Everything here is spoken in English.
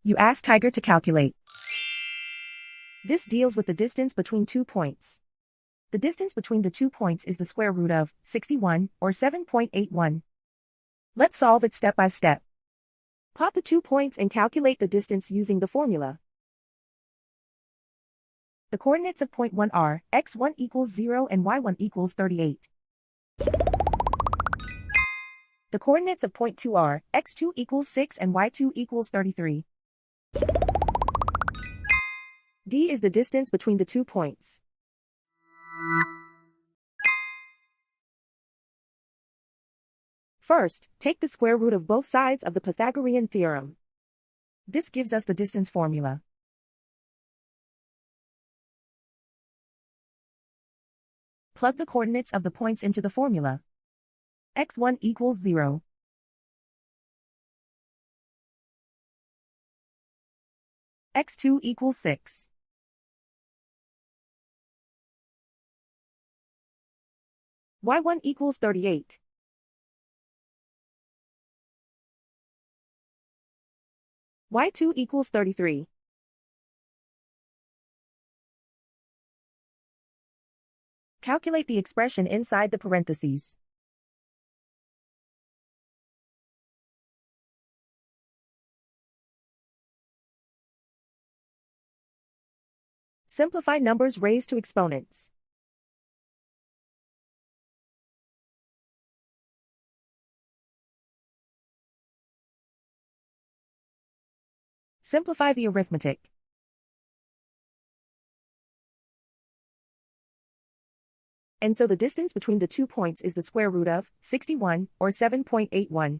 You ask Tiger to calculate. This deals with the distance between 2 points. The distance between the 2 points is the square root of 61, or 7.81. Let's solve it step by step. Plot the 2 points and calculate the distance using the formula. The coordinates of point 1 are x1 equals 0 and y1 equals 38. The coordinates of point 2 are x2 equals 6 and y2 equals 33. D is the distance between the 2 points. First, take the square root of both sides of the Pythagorean theorem. This gives us the distance formula. Plug the coordinates of the points into the formula. x1 equals 0. x2 equals 6. y1 equals 38. y2 equals 33. Calculate the expression inside the parentheses. Simplify numbers raised to exponents. Simplify the arithmetic. And so the distance between the 2 points is the square root of 61, or 7.81.